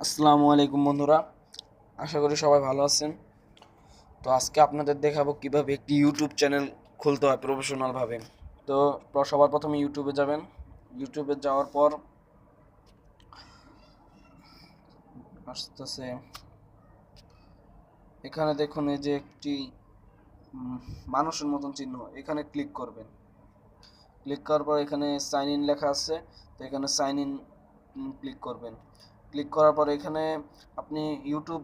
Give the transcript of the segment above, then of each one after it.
আসসালামু আলাইকুম বন্ধুরা, আশা করি সবাই ভালো আছেন। তো আজকে আপনাদের দেখাবো কিভাবে একটি ইউটিউব চ্যানেল খুলতে হয় প্রফেশনাল ভাবে। তো সবার প্রথমে ইউটিউবে যাবেন। ইউটিউবে যাওয়ার পর আসতেছে এখানে দেখুন, এই যে একটি মানুষের মতন চিহ্ন, এখানে ক্লিক করবেন। ক্লিক করার পর এখানে সাইন ইন লেখা আছে, তো এখানে সাইন ইন ক্লিক করবেন। ক্লিক করার পর এখানে আপনি ইউটিউব,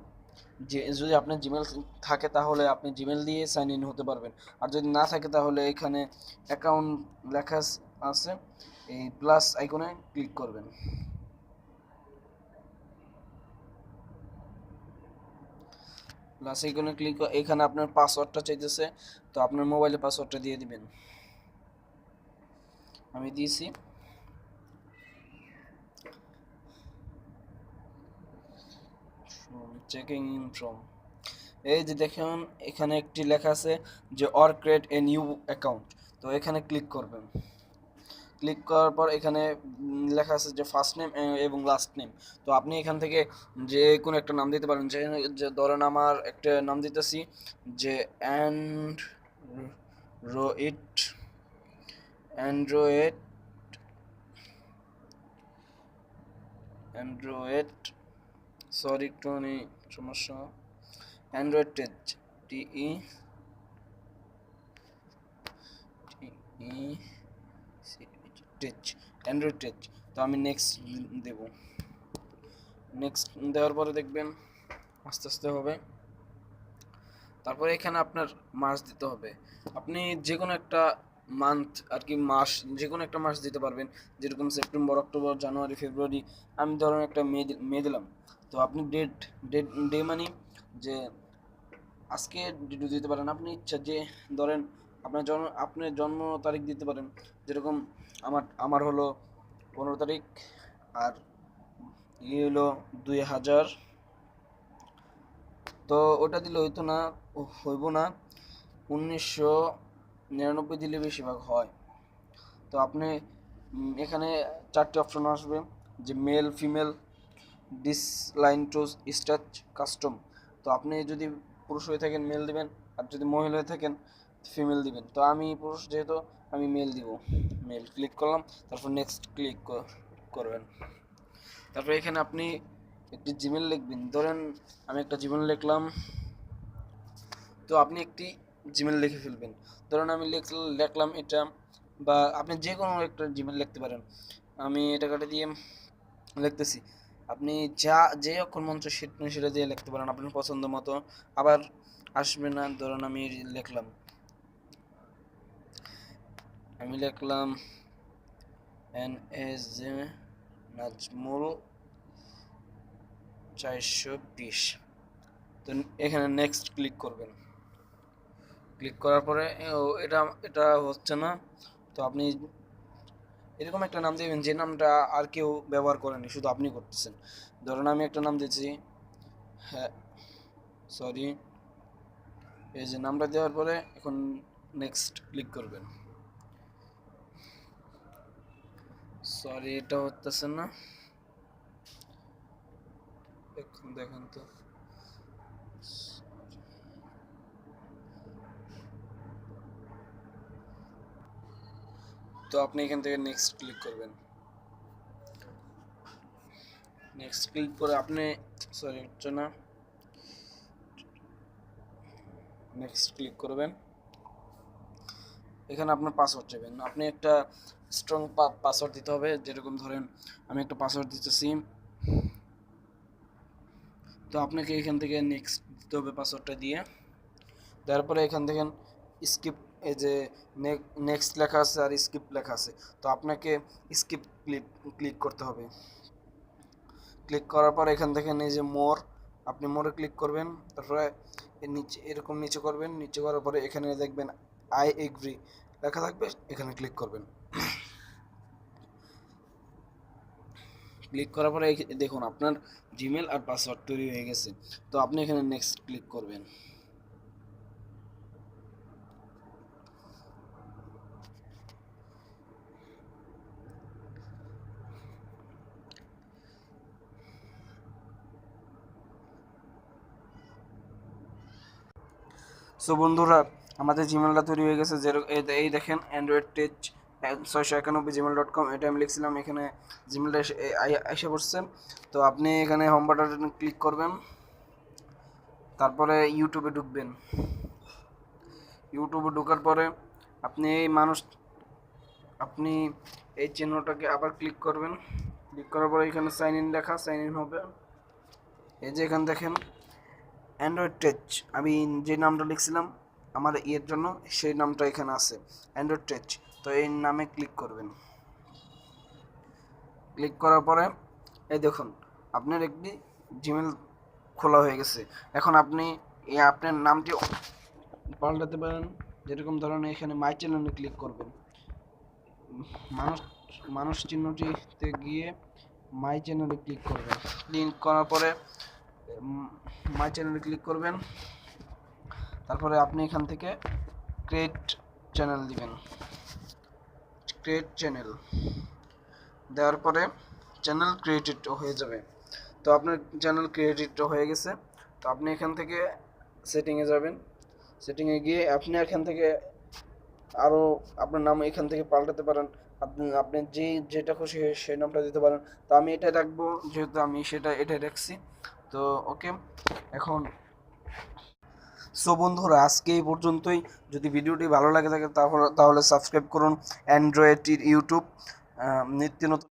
যে যদি আপনার জিমেল থাকে তাহলে আপনি জিমেল দিয়ে সাইন ইন হতে পারবেন। আর যদি না থাকে তাহলে এখানে অ্যাকাউন্ট লেখা আছে, এই প্লাস আইকনে ক্লিক করবেন। প্লাস আইকনে ক্লিক, এখানে আপনার পাসওয়ার্ডটা চাইতেছে, তো আপনার মোবাইলে পাসওয়ার্ডটা দিয়ে দিবেন। আমি দিয়েছি। চেকিং ইন ফ্রম, এই যে দেখুন এখানে একটি লেখা আছে যে or create a new account, তো এখানে ক্লিক করবেন। ক্লিক করার পর এখানে লেখা আছে যে ফার্স্ট নেম এবং লাস্ট নেম। তো আপনি এখান থেকে যে কোনো একটা নাম দিতে পারেন, যে ধরেন আমার একটা নাম দিতেছি যে অ্যান্ড্রয়েড অ্যান্ড্রয়েড অ্যান্ড্রয়েড সরি একটু সমস্যা, অ্যান্ড্রয়েড টেচ, টিই টিই টেচ, অ্যান্ড্রয়েড টেচ। তো আমি নেক্সট দেব। নেক্সট দেওয়ার পরে দেখবেন আস্তে আস্তে হবে। তারপরে এখানে আপনার মাস দিতে হবে। আপনি যে কোনো একটা মান্থ আর কি, মাস যে কোনো একটা মাস দিতে পারবেন, যেরকম সেপ্টেম্বর, অক্টোবর, জানুয়ারি, ফেব্রুয়ারি। আমি ধরেন একটা মে দিলাম। তো আপনি ডেট ডেট ডে মানে যে আজকে ডেটও দিতে পারেন আপনি ইচ্ছা, যে ধরেন আপনার জন্ম তারিখ দিতে পারেন। যেরকম আমার হলো 15 তারিখ, আর ইয়ে হলো 2000। তো ওটা দিলে হইতো না, হইব না, 1999 দিলে বেশিরভাগ হয়। তো আপনি এখানে 4টি অপশন আসবে, যে mail, female, ডিসলাইন two starch, custom. তো আপনি যদি পুরুষ হয়ে থাকেন মেল দিবেন, আর যদি মহিলা হয়ে থাকেন ফিমেল দিবেন। তো আমি পুরুষ যেহেতু আমি মেল দিব। মেল ক্লিক করলাম, তারপর নেক্সট ক্লিক করবেন। তারপর এখানে আপনি একটি জিমেল লিখবেন। ধরেন আমি একটা জিমেল লিখলাম, তো আপনি একটি জিমেল লিখে ফেলবেন। ধরুন আমি লিখলাম এটা, বা আপনি যে কোনো একটা জিমেল লিখতে পারেন। আমি এটা কাটে দিয়ে লিখতেছি। আপনি যে অক্ষর মন্ত্র সেটা দিয়ে লিখতে পারেন আপনার পছন্দ মতো। আবার আসবে না, ধরুন আমি লিখলাম NAJ নাজমুল 420। তো এখানে নেক্সট ক্লিক করবেন। ক্লিক করার পরে এটা এটা হচ্ছে না, তো আপনি এরকম একটা নাম দিবেন যে নামটা আর কেউ ব্যবহার করেনি, শুধু আপনি করতেছেন। ধরুন আমি একটা নাম দিচ্ছি, হ্যাঁ সরি। এই যে নামটা দেওয়ার পরে এখন নেক্সট ক্লিক করবেন। সরি এটা হতেছে না, এখন দেখেন তো। তো আপনি এখান থেকে নেক্সট ক্লিক করবেন। নেক্সট ক্লিক করে আপনি, সরি হচ্ছে না, নেক্সট ক্লিক করবেন। এখানে আপনার পাসওয়ার্ড চাইবেন, আপনি একটা স্ট্রং পাসওয়ার্ড দিতে হবে। যেরকম ধরেন আমি একটা পাসওয়ার্ড দিতেছি, তো আপনাকে এখান থেকে নেক্সট দিতে হবে পাসওয়ার্ডটা দিয়ে। তারপরে এখান থেকে স্কিপ, এই যে নেক্সট লেখা আছে আর স্কিপ লেখা আছে, তো আপনাকে স্কিপ ক্লিক করতে হবে। ক্লিক করার পর এখান থেকে এই যে আপনি মোরে ক্লিক করবেন। তারপরে এর নিচে এরকম নিচে করবেন, নিচে করার পরে এখানে দেখবেন আই এগ্রি লেখা থাকবে, এখানে ক্লিক করবেন। ক্লিক করার পরে দেখুন আপনার জিমেল আর পাসওয়ার্ড তৈরি হয়ে গেছে। তো আপনি এখানে নেক্সট ক্লিক করবেন। সো বন্ধুরা, আমাদের জিমেলটা তৈরি হয়ে গেছে। এই দেখেন অ্যান্ড্রয়েড টেচ 691 gmail.com, এটা আমি লিখছিলাম, এখানে জিমেলটা এসে পড়ছে। তো আপনি এখানে হোম বাটনে ক্লিক করবেন, তারপরে ইউটিউবে ঢুকবেন। ইউটিউবে ঢোকার পরে আপনি এই চিহ্নটাকে আবার ক্লিক করবেন। ক্লিক করার পরে এখানে সাইন ইন লেখা, সাইন ইন হবে। এই যে এখানে দেখেন অ্যান্ড্রয়েড টেচ, আমি যে নামটা লিখছিলাম আমার ইয়ের জন্য, সেই নামটা এখানে আছে, অ্যান্ড্রয়েড টেচ। তো এই নামে ক্লিক করবেন। ক্লিক করার পরে এই দেখুন আপনার একটি জিমেল খোলা হয়ে গেছে। এখন আপনি আপনার নামটি পাল্টাতে পারেন, যেরকম ধরেন এখানে মাই চ্যানেলে ক্লিক করবেন। মানুষ চিহ্নটিতে গিয়ে মাই চ্যানেলে ক্লিক করবেন। ক্লিক করার পরে মাই চ্যানেলে ক্লিক করবেন। তারপরে আপনি এখান থেকে ক্রিয়েট চ্যানেল দিবেন। ক্রিয়েট চ্যানেল দেওয়ার পরে চ্যানেল ক্রিয়েটেড হয়ে যাবে। তো আপনার চ্যানেল ক্রিয়েটেড হয়ে গেছে। তো আপনি এখান থেকে সেটিংয়ে যাবেন। সেটিংয়ে গিয়ে আপনি এখান থেকে আরও আপনার নাম এখান থেকে পাল্টাতে পারেন। আপনি যেটা খুশি সেই নামটা দিতে পারেন। তো আমি এটা রাখবো, যেহেতু আমি এটাই রাখছি। তো ওকে, এখন সো বন্ধুরা, আজকে এই পর্যন্তই। যদি ভিডিওটি ভালো লাগে থাকে তাহলে সাবস্ক্রাইব করুন অ্যান্ড্রয়েড ইউটিউব নিত্য নতুন